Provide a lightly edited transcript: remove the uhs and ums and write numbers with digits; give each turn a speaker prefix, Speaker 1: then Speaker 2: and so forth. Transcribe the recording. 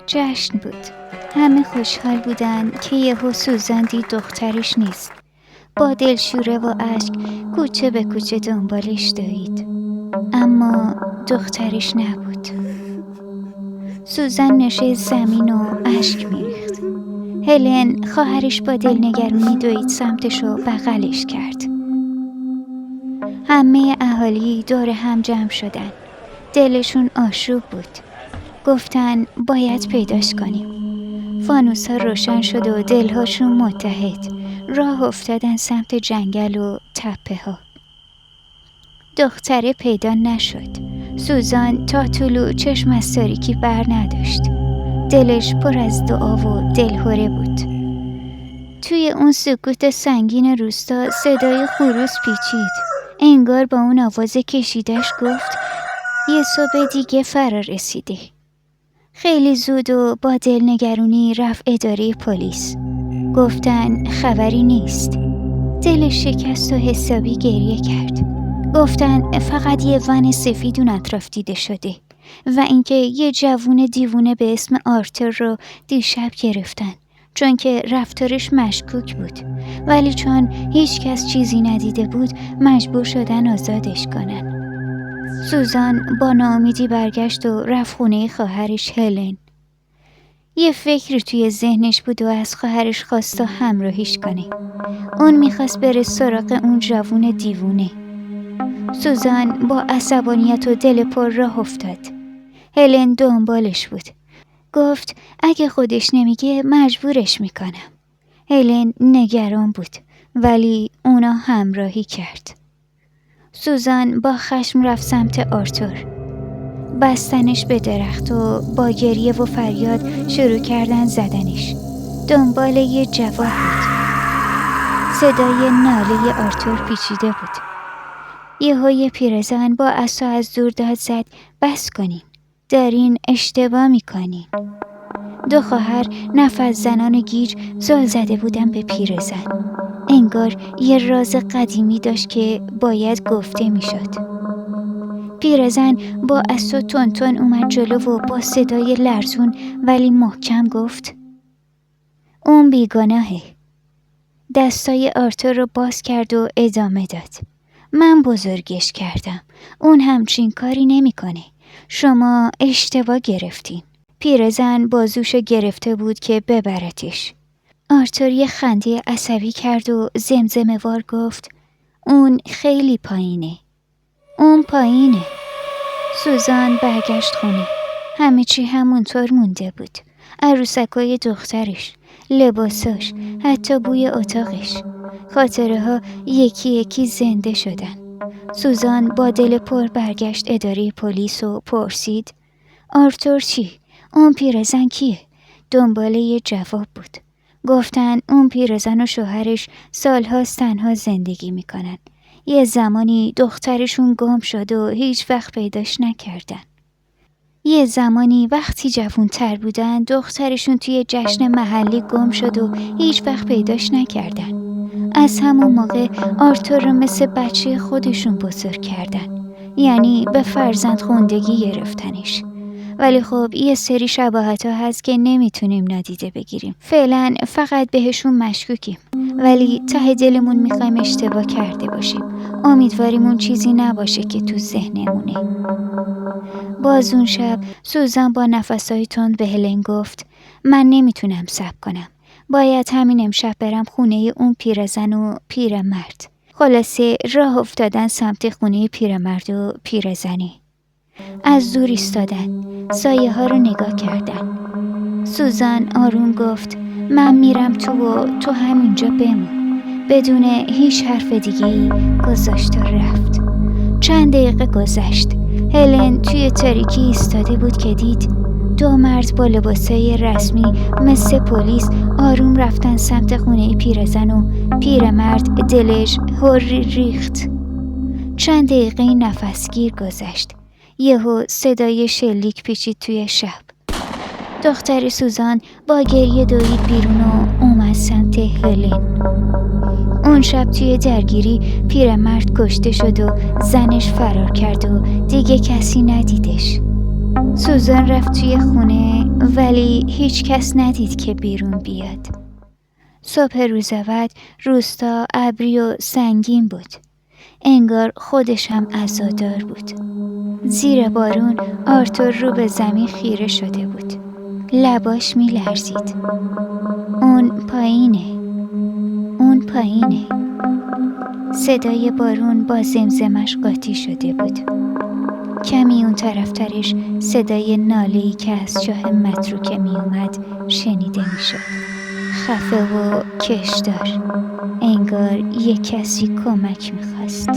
Speaker 1: جشن بود. همه خوشحال بودن که یهو سوزان دید دخترش نیست. با دلشوره و اشک کوچه به کوچه دنبالش دوید، اما دخترش نبود. سوزان نشست زمین و اشک میریخت. هلن خواهرش با دلنگرانی دوید سمتش و بغلش کرد. همه اهالی دور هم جمع شدن. دلشون آشوب بود. گفتن باید پیداش کنیم. فانوس‌ها روشن شد و دلهاشون متحد راه افتادن سمت جنگل و تپه ها. دختره پیدا نشد. سوزان تا طلوع چشم از تاریکی بر نداشت. دلش پر از دعا و دلهره بود. توی اون سکوت سنگین روستا صدای خروس پیچید. انگار با اون آواز کشیدش گفت یه صبح دیگه فرا رسیده. خیلی زود و با دلنگرانی رفت اداره پلیس. گفتن خبری نیست. دلش شکست و حسابی گریه کرد. گفتن فقط یه ون سفید اون اطراف دیده شده و اینکه یه جوون دیوونه به اسم آرتور رو دیشب گرفتن چون که رفتارش مشکوک بود، ولی چون هیچ کس چیزی ندیده بود مجبور شدن آزادش کنن. سوزان با ناامیدی برگشت و رفت خونه خواهرش هلن. یه فکر توی ذهنش بود و از خواهرش خواست تا همراهیش کنه. اون میخواست بره سراغ اون جوون دیوونه. سوزان با عصبانیت و دل پر راه افتاد. هلن دنبالش بود. گفت اگه خودش نمیگه مجبورش میکنم. هلن نگران بود ولی اونا همراهی کرد. سوزان با خشم رفت سمت آرتور. بستنش به درخت و با گریه و فریاد شروع کردن زدنش. دنبال یه جواب بود. صدای ناله آرتور پیچیده بود. یه پیرزن با عصا از دور داد زد بس کنین، دارین اشتباه میکنین. دو خواهر نفس زنان گیج زل زده بودن به پیرزن. انگار یه راز قدیمی داشت که باید گفته میشد. پیرزن با عصا تون اومد جلو و با صدای لرزون ولی محکم گفت اون بیگناهه. دستای آرتور رو باز کرد و ادامه داد. من بزرگش کردم. اون همچین کاری نمیکنه. شما اشتباه گرفتین. پیرزن بازوشو گرفته بود که ببرتش. آرتور یه خنده عصبی کرد و زمزمه وار گفت اون خیلی پایینه. اون پایینه. سوزان برگشت خونه. همه چی همونطور مونده بود. عروسکای دخترش، لباساش، حتی بوی اتاقش. خاطره ها یکی یکی زنده شدن. سوزان با دل پر برگشت اداره پلیس و پرسید آرتور چی؟ اون پیرزن کیه؟ دنباله یه جواب بود. گفتن اون پیرزن و شوهرش سالهاست تنها زندگی میکنن. یه زمانی دخترشون گم شد و هیچ وقت پیداش نکردن. یه زمانی وقتی جوان‌تر بودن دخترشون توی جشن محلی گم شد و هیچ وقت پیداش نکردن. از همون موقع آرتور رو مثل بچه خودشون بزرگ کردن. یعنی به فرزند خوندگی گرفتنش. ولی خب یه سری شباهت ها هست که نمیتونیم نادیده بگیریم. فعلا فقط بهشون مشکوکیم. ولی ته دلمون میخوایم اشتباه کرده باشیم. امیدواریم اون چیزی نباشه که تو ذهنمونه. باز اون شب سوزان با نفسای تند به هلن گفت من نمیتونم صبر کنم. باید همین امشب برم خونه اون پیرزن و پیرمرد. خلاصه راه افتادن سمت خونه پیرمرد و پیرزنه. از دور ایستادن، سایه ها رو نگاه کردن. سوزان آروم گفت من میرم تو و تو همینجا بمون. بدون هیچ حرف دیگه‌ای گذاشت و رفت. چند دقیقه گذشت. هلن توی تاریکی ایستاده بود که دید دو مرد با لباسای رسمی مثل پلیس آروم رفتن سمت خونه پیرزن و پیرمرد دلش هوری ریخت. چند دقیقه نفسگیر گذشت. یهو صدای شلیک پیچید توی شب. دختر سوزان با گریه دوید بیرون و اومد سمت هلن. اون شب توی درگیری پیرمرد کشته شد و زنش فرار کرد و دیگه کسی ندیدش. سوزان رفت توی خونه ولی هیچ کس ندید که بیرون بیاد. صبح روز بعد روستا ابری و سنگین بود. انگار خودش هم عزادار بود. زیر بارون آرتور رو به زمین خیره شده بود. لباش می لرزید. اون پایینه. صدای بارون با زمزمش قاطی شده بود. کمی اون طرفترش صدای ناله‌ای که از چاه متروکه می اومد شنیده می شد. خفه و کشدار. انگار یک کسی کمک می خواست.